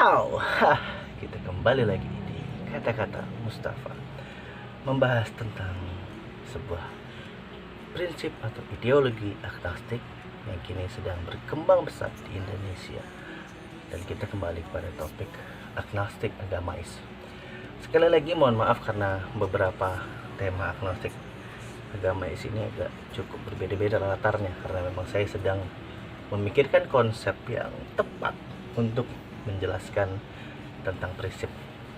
Wow, kita kembali lagi di kata-kata Mustafa, membahas tentang sebuah prinsip atau ideologi agnostik yang kini sedang berkembang pesat di Indonesia. Dan kita kembali kepada topik agnostik agamais. Sekali lagi mohon maaf karena beberapa tema agnostik agamais ini agak cukup berbeda-beda latarnya, karena memang saya sedang memikirkan konsep yang tepat untuk menjelaskan tentang prinsip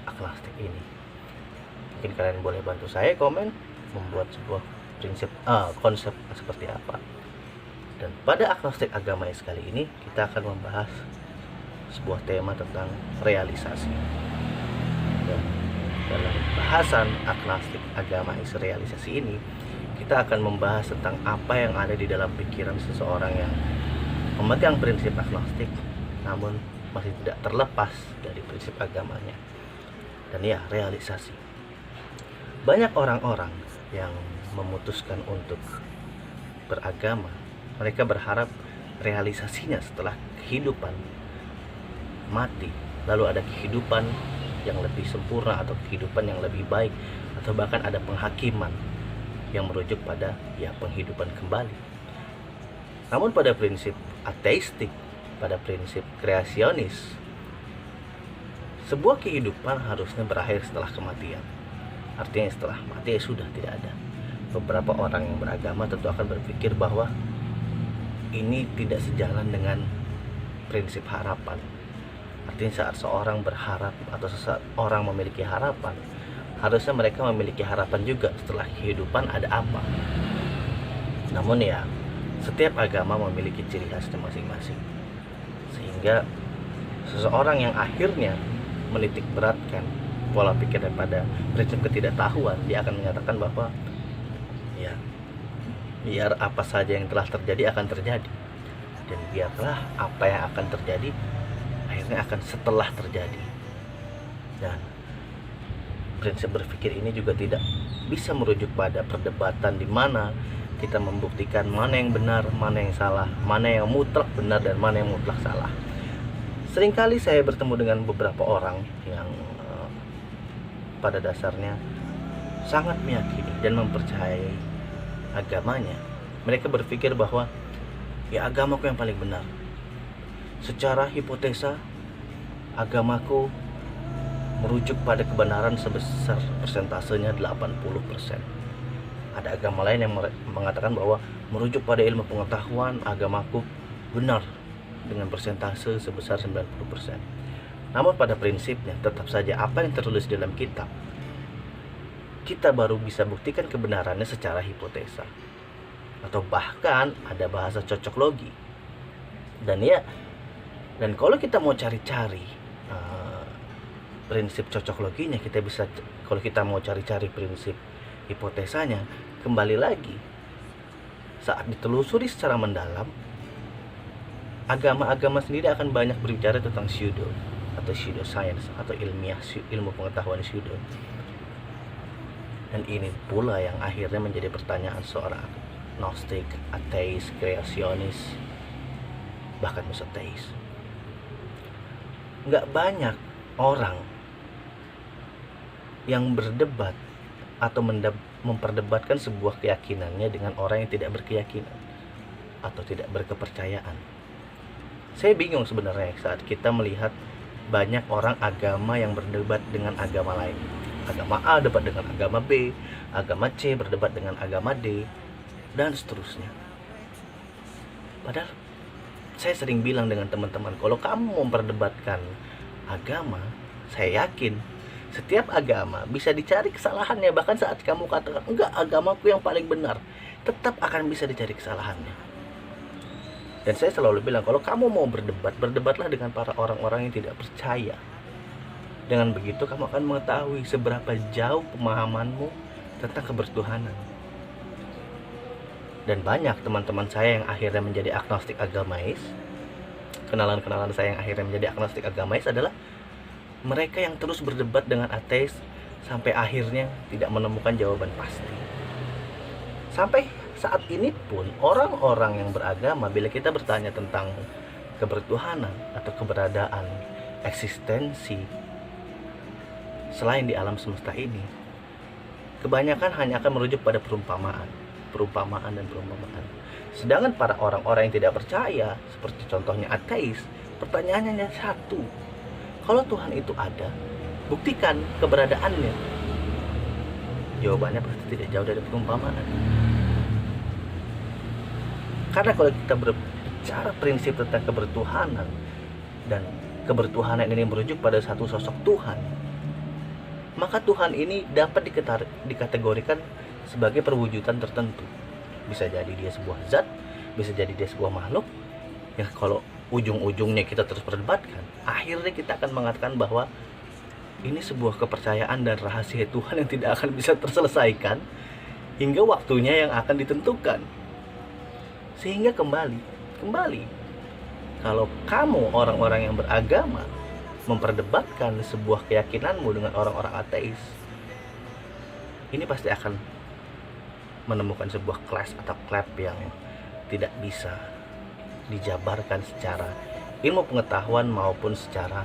agnostik ini. Mungkin kalian boleh bantu saya komen membuat sebuah konsep seperti apa. Dan pada agnostik agamais kali ini kita akan membahas sebuah tema tentang realisasi. Dan dalam bahasan agnostik agamais realisasi ini kita akan membahas tentang apa yang ada di dalam pikiran seseorang yang memegang prinsip agnostik namun masih tidak terlepas dari prinsip agamanya. Dan ya, realisasi. Banyak orang-orang yang memutuskan untuk beragama, mereka berharap realisasinya setelah kehidupan mati, lalu ada kehidupan yang lebih sempurna atau kehidupan yang lebih baik, atau bahkan ada penghakiman yang merujuk pada penghidupan kembali. Namun pada prinsip ateistik, pada prinsip kreasionis, sebuah kehidupan harusnya berakhir setelah kematian. Artinya setelah mati sudah tidak ada. Beberapa orang yang beragama tentu akan berpikir bahwa ini tidak sejalan dengan prinsip harapan. Artinya saat seorang berharap atau seseorang memiliki harapan, harusnya mereka memiliki harapan juga setelah kehidupan ada apa. Namun ya, setiap agama memiliki ciri khasnya masing-masing, sehingga seseorang yang akhirnya menitik beratkan pola pikir daripada prinsip ketidaktahuan, dia akan menyatakan bahwa ya, biar apa saja yang telah terjadi akan terjadi, dan biarlah apa yang akan terjadi akhirnya akan setelah terjadi. Dan prinsip berpikir ini juga tidak bisa merujuk pada perdebatan di mana kita membuktikan mana yang benar, mana yang salah, mana yang mutlak benar dan mana yang mutlak salah. Seringkali saya bertemu dengan beberapa orang yang pada dasarnya sangat meyakini dan mempercayai agamanya. Mereka berpikir bahwa ya, agamaku yang paling benar. Secara hipotesa, agamaku merujuk pada kebenaran sebesar persentasenya 80%. Ada agama lain yang mengatakan bahwa merujuk pada ilmu pengetahuan, agamaku benar dengan persentase sebesar 90%. Namun pada prinsipnya tetap saja apa yang tertulis dalam kitab, kita baru bisa buktikan kebenarannya secara hipotesa, atau bahkan ada bahasa cocok logi. Dan kalau kita mau cari-cari prinsip cocok loginya, kita bisa. Kalau kita mau cari-cari prinsip hipotesanya, kembali lagi saat ditelusuri secara mendalam, agama-agama sendiri akan banyak berbicara tentang pseudo atau pseudoscience atau ilmu pengetahuan pseudo. Dan ini pula yang akhirnya menjadi pertanyaan seorang agnostik, ateis, kreasionis, bahkan misoteis. Nggak banyak orang yang berdebat atau memperdebatkan sebuah keyakinannya dengan orang yang tidak berkeyakinan atau tidak berkepercayaan. Saya bingung sebenarnya saat kita melihat banyak orang agama yang berdebat dengan agama lain. Agama A debat dengan agama B, agama C berdebat dengan agama D, dan seterusnya. Padahal saya sering bilang dengan teman-teman, kalau kamu memperdebatkan agama, saya yakin setiap agama bisa dicari kesalahannya. Bahkan saat kamu katakan, enggak, agamaku yang paling benar, tetap akan bisa dicari kesalahannya. Dan saya selalu bilang, kalau kamu mau berdebat, berdebatlah dengan para orang-orang yang tidak percaya. Dengan begitu kamu akan mengetahui seberapa jauh pemahamanmu tentang kebertuhanan. Dan banyak teman-teman saya yang akhirnya menjadi agnostik agamais, kenalan-kenalan saya yang akhirnya menjadi agnostik agamais adalah mereka yang terus berdebat dengan ateis sampai akhirnya tidak menemukan jawaban pasti. Sampai saat ini pun orang-orang yang beragama, bila kita bertanya tentang kebertuhanan atau keberadaan eksistensi selain di alam semesta ini, kebanyakan hanya akan merujuk pada perumpamaan dan perumpamaan. Sedangkan para orang-orang yang tidak percaya, seperti contohnya ateis, pertanyaannya hanya satu: kalau Tuhan itu ada, buktikan keberadaannya. Jawabannya pasti tidak jauh dari perumpamaan. Karena kalau kita berbicara prinsip tentang kebertuhanan, dan kebertuhanan ini merujuk pada satu sosok Tuhan, maka Tuhan ini dapat dikategorikan sebagai perwujudan tertentu. Bisa jadi dia sebuah zat, bisa jadi dia sebuah makhluk. Ya, kalau ujung-ujungnya kita terus perdebatkan, akhirnya kita akan mengatakan bahwa ini sebuah kepercayaan dan rahasia Tuhan yang tidak akan bisa terselesaikan hingga waktunya yang akan ditentukan. Sehingga kembali, kalau kamu orang-orang yang beragama memperdebatkan sebuah keyakinanmu dengan orang-orang ateis, ini pasti akan menemukan sebuah clash atau clap yang tidak bisa dijabarkan secara ilmu pengetahuan maupun secara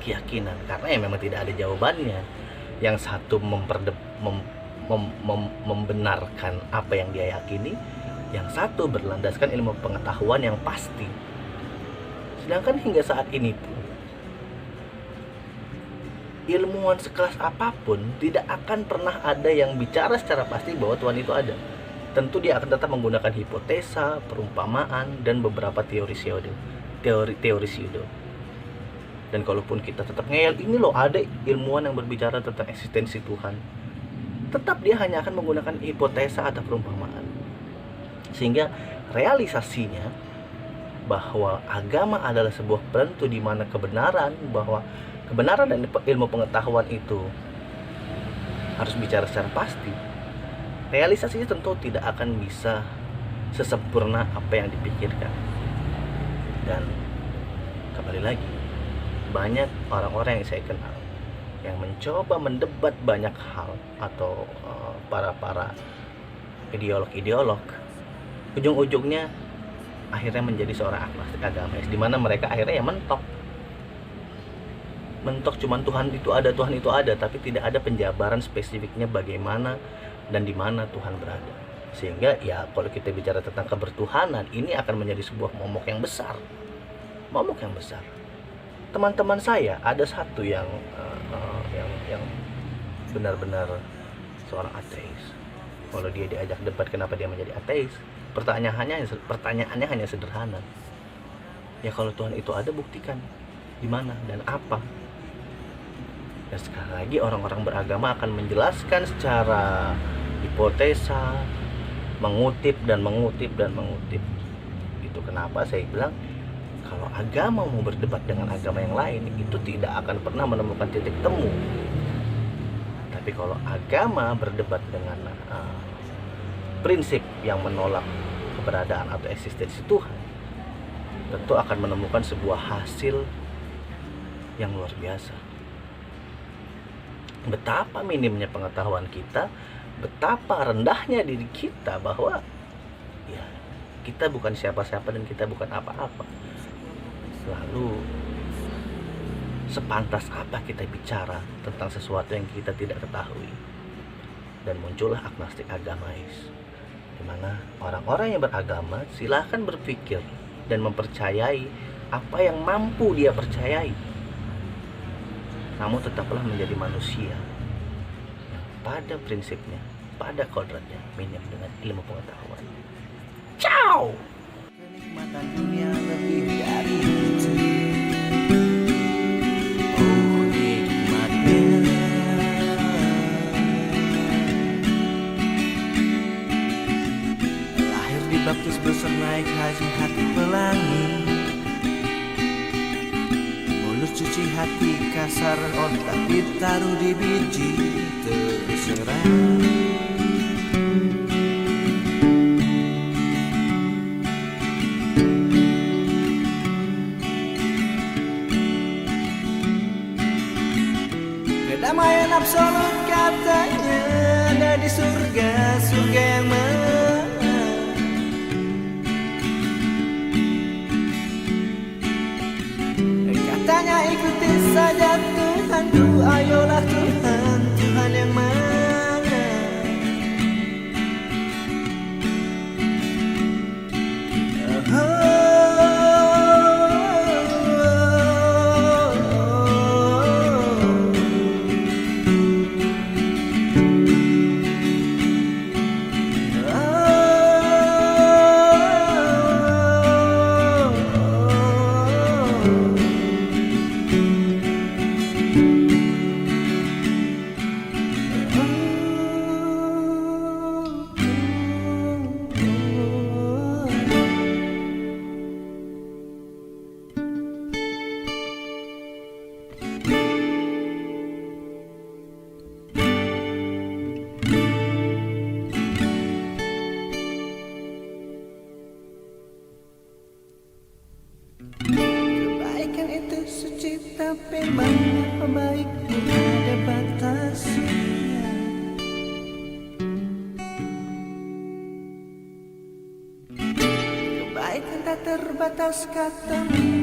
keyakinan, karena ya memang tidak ada jawabannya. Yang satu membenarkan apa yang dia yakini, yang satu berlandaskan ilmu pengetahuan yang pasti. Sedangkan hingga saat ini pun, ilmuwan sekelas apapun tidak akan pernah ada yang bicara secara pasti bahwa Tuhan itu ada. Tentu dia akan tetap menggunakan hipotesa, perumpamaan, dan beberapa teori pseudo. Dan kalaupun kita tetap ngeyel, ini loh ada ilmuwan yang berbicara tentang eksistensi Tuhan, tetap dia hanya akan menggunakan hipotesa atau perumpamaan. Sehingga realisasinya bahwa agama adalah sebuah penentu di mana kebenaran dan ilmu pengetahuan itu harus bicara secara pasti. Realisasinya tentu tidak akan bisa sesempurna apa yang dipikirkan. Dan kembali lagi, banyak orang-orang yang saya kenal yang mencoba mendebat banyak hal, atau para ideolog, ujung-ujungnya akhirnya menjadi seorang agnostik agamis, di mana mereka akhirnya ya mentok cuman Tuhan itu ada, tapi tidak ada penjabaran spesifiknya bagaimana dan di mana Tuhan berada. Sehingga ya kalau kita bicara tentang kebertuhanan, ini akan menjadi sebuah momok yang besar. Teman-teman saya ada satu yang benar-benar seorang ateis. Kalau dia diajak debat kenapa dia menjadi ateis, pertanyaannya hanya sederhana. Ya kalau Tuhan itu ada, buktikan di mana dan apa. Dan sekali lagi, orang-orang beragama akan menjelaskan secara hipotesa, mengutip. Itu kenapa saya bilang, kalau agama mau berdebat dengan agama yang lain, itu tidak akan pernah menemukan titik temu. Tapi kalau agama berdebat dengan prinsip yang menolak keberadaan atau eksistensi Tuhan, tentu akan menemukan sebuah hasil yang luar biasa. Betapa minimnya pengetahuan kita, betapa rendahnya diri kita bahwa ya kita bukan siapa-siapa dan kita bukan apa-apa. Lalu sepantas apa kita bicara tentang sesuatu yang kita tidak ketahui? Dan muncullah agnostik agamais, di mana orang-orang yang beragama silahkan berpikir dan mempercayai apa yang mampu dia percayai. Namun tetaplah menjadi manusia yang pada prinsipnya, pada kodratnya minim dengan ilmu pengetahuan. Ciao. Kenikmatan dunia lebih dari itu. Oh nikmatnya. Lahir dibaptis besar naik haji hati pelangi. Cuci hati kasar otak ditaruh di biji terserah. Kedamaian absolut katanya ada di surga yang katanya ayolah Tuhan, Tuhan yang mana. Kebaikan itu suci, tapi mengapa baik ada batasnya. Kebaikan tak terbatas katamu.